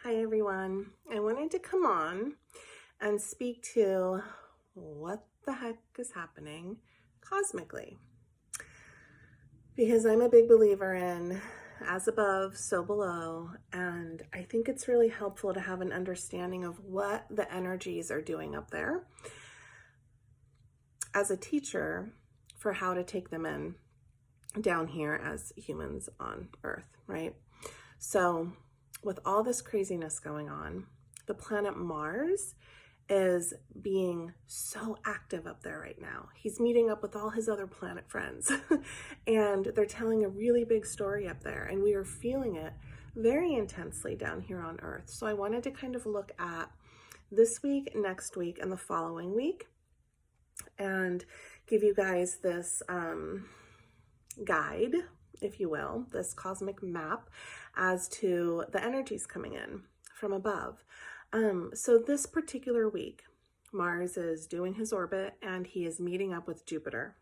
Hi everyone. I wanted to come on and speak to what the heck is happening cosmically. Because I'm a big believer in as above, so below, and I think it's really helpful to have an understanding of what the energies are doing up there as a teacher for how to take them in down here as humans on Earth, right? So with all this craziness going on, the planet Mars is being so active up there right now. He's meeting up with all his other planet friends and they're telling a really big story up there, and we are feeling it very intensely down here on Earth. So I wanted to kind of look at this week, next week, and the following week and give you guys this guide, if you will, this cosmic map as to the energies coming in from above. So this particular week, Mars is doing his orbit and he is meeting up with Jupiter.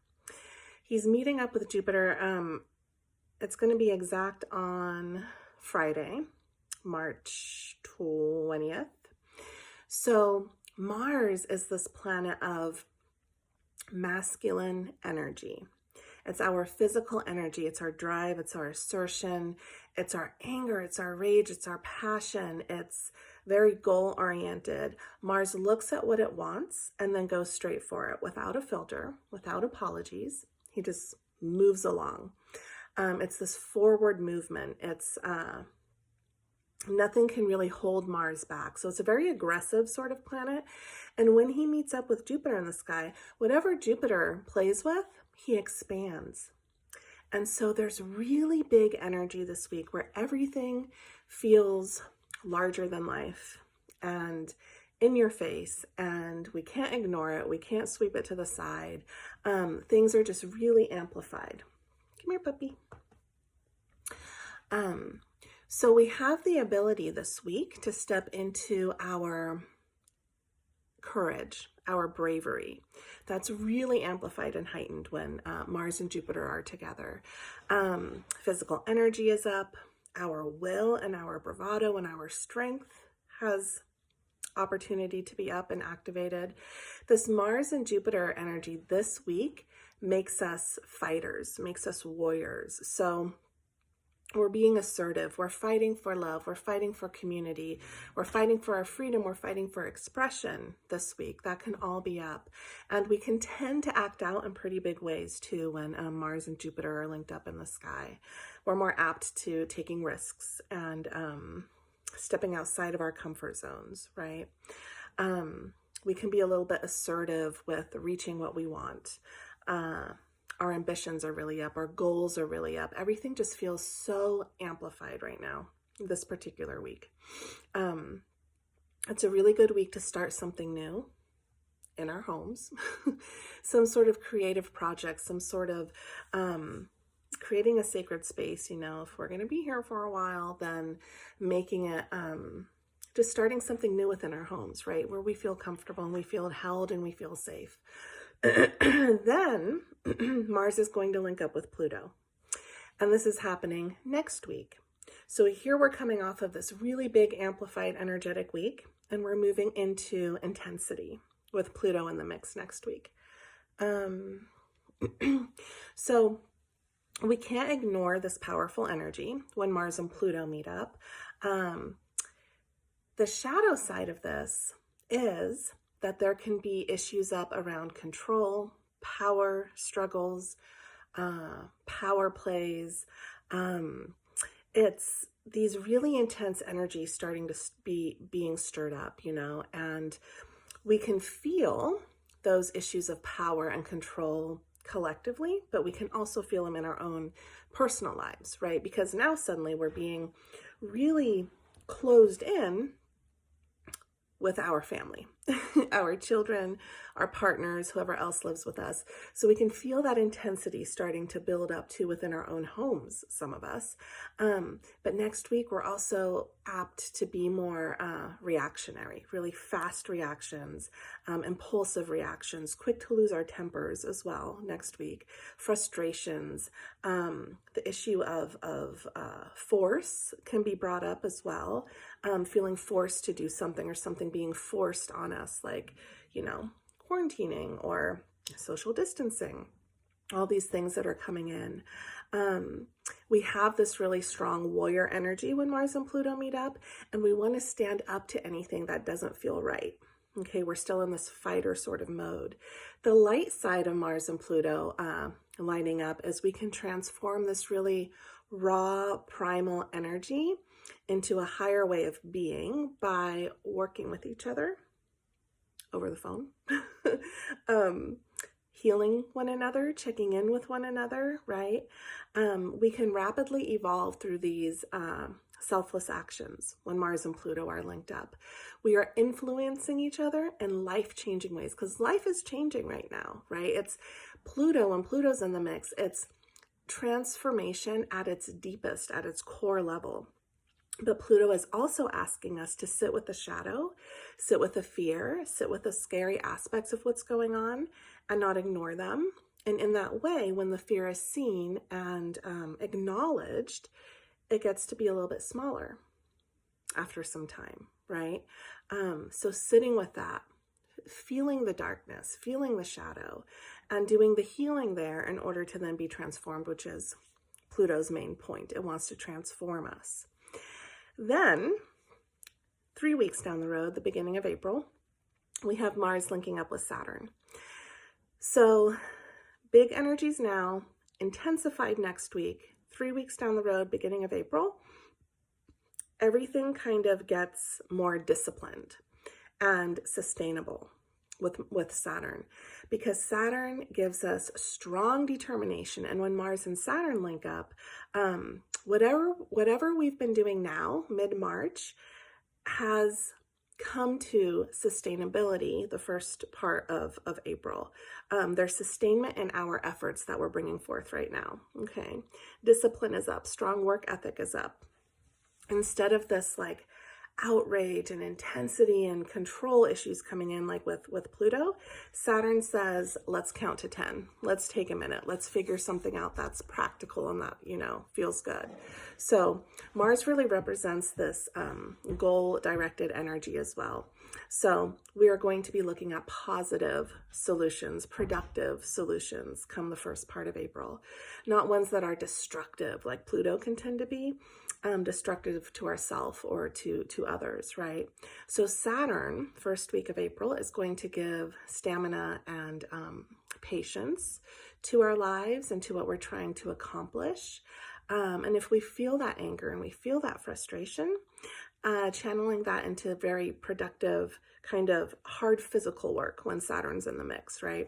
He's meeting up with Jupiter. It's going to be exact on Friday, March 20th. So Mars is this planet of masculine energy. It's our physical energy. It's our drive. It's our assertion. It's our anger. It's our rage. It's our passion. It's very goal-oriented. Mars looks at what it wants and then goes straight for it without a filter, without apologies. He just moves along. It's this forward movement. It's nothing can really hold Mars back. So it's a very aggressive sort of planet. And when he meets up with Jupiter in the sky, whatever Jupiter plays with, he expands. And so there's really big energy this week where everything feels larger than life and in your face, and we can't ignore it. We can't sweep it to the side. Things are just really amplified. Come here, puppy. So we have the ability this week to step into our courage, our bravery. That's really amplified and heightened when Mars and Jupiter are together. Physical energy is up. Our will and our bravado and our strength has opportunity to be up and activated. This Mars and Jupiter energy this week makes us fighters, makes us warriors. So we're being assertive. We're fighting for love. We're fighting for community. We're fighting for our freedom. We're fighting for expression this week. That can all be up. And we can tend to act out in pretty big ways too when Mars and Jupiter are linked up in the sky. We're more apt to taking risks and stepping outside of our comfort zones, right? We can be a little bit assertive with reaching what we want. Our ambitions are really up. Our goals are really up. Everything just feels so amplified right now, this particular week. It's a really good week to start something new in our homes, some sort of creative project, some sort of creating a sacred space. You know, if we're going to be here for a while, then making it just starting something new within our homes, right? Where we feel comfortable and we feel held and we feel safe. Then Mars is going to link up with Pluto. And this is happening next week. So here we're coming off of this really big amplified energetic week, and we're moving into intensity with Pluto in the mix next week. So we can't ignore this powerful energy when Mars and Pluto meet up. The shadow side of this is that there can be issues up around control, power struggles, power plays. It's these really intense energies starting to be being stirred up, you know, and we can feel those issues of power and control collectively, but we can also feel them in our own personal lives, right? Because now suddenly we're being really closed in with our family. our children, our partners, whoever else lives with us. So we can feel that intensity starting to build up too within our own homes, some of us. But next week, we're also apt to be more reactionary, really fast reactions, impulsive reactions, quick to lose our tempers as well next week, frustrations, the issue of force can be brought up as well, feeling forced to do something or something being forced on us, like, quarantining or social distancing, all these things that are coming in. We have this really strong warrior energy when Mars and Pluto meet up, and we want to stand up to anything that doesn't feel right. Okay, we're still in this fighter sort of mode. The light side of Mars and Pluto lining up is we can transform this really raw primal energy into a higher way of being by working with each other over the phone, healing one another, checking in with one another, right? We can rapidly evolve through these selfless actions when Mars and Pluto are linked up. We are influencing each other in life-changing ways, because life is changing right now, right? It's Pluto, when Pluto's in the mix, it's transformation at its deepest, at its core level. But Pluto is also asking us to sit with the shadow, sit with the fear, sit with the scary aspects of what's going on and not ignore them. And in that way, when the fear is seen and acknowledged, it gets to be a little bit smaller after some time, right? So sitting with that, feeling the darkness, feeling the shadow, and doing the healing there in order to then be transformed, which is Pluto's main point. It wants to transform us. Then, 3 weeks down the road, the beginning of April, we have Mars linking up with Saturn. So, big energies now, intensified next week, 3 weeks down the road, beginning of April, everything kind of gets more disciplined and sustainable with Saturn, because Saturn gives us strong determination. And when Mars and Saturn link up, whatever we've been doing now, mid-March, has come to sustainability the first part of April. There's sustainment in our efforts that we're bringing forth right now, okay? Discipline is up, strong work ethic is up. Instead of this like outrage and intensity and control issues coming in like with Pluto, Saturn says, let's count to 10. Let's take a minute. Let's figure something out that's practical and that, feels good. So Mars really represents this goal-directed energy as well. So we are going to be looking at positive solutions, productive solutions come the first part of April, not ones that are destructive like Pluto can tend to be, destructive to ourselves or to others, right? So Saturn, first week of April, is going to give stamina and patience to our lives and to what we're trying to accomplish. And if we feel that anger and we feel that frustration, channeling that into very productive, kind of hard physical work when Saturn's in the mix, right?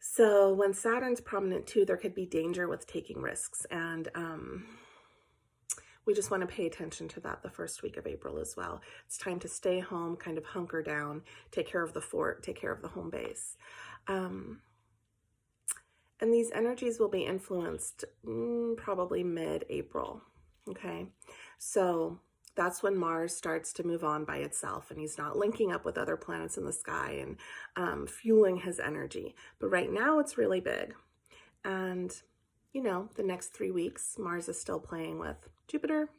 So when Saturn's prominent too, there could be danger with taking risks. And we just want to pay attention to that the first week of April as well. It's time to stay home, kind of hunker down, take care of the fort, take care of the home base. And these energies will be influenced probably mid-April, okay? So that's when Mars starts to move on by itself and he's not linking up with other planets in the sky and fueling his energy. But right now it's really big. And, the next 3 weeks, Mars is still playing with Jupiter,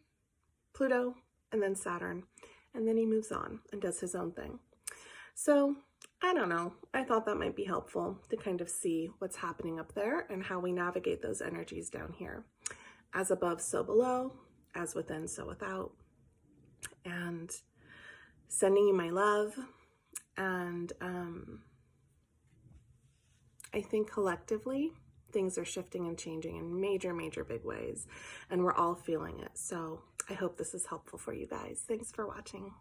Pluto, and then Saturn. And then he moves on and does his own thing. So I don't know. I thought that might be helpful to kind of see what's happening up there and how we navigate those energies down here. As above, so below. As within, so without. And sending you my love. And I think collectively, things are shifting and changing in major, major big ways. And we're all feeling it. So I hope this is helpful for you guys. Thanks for watching.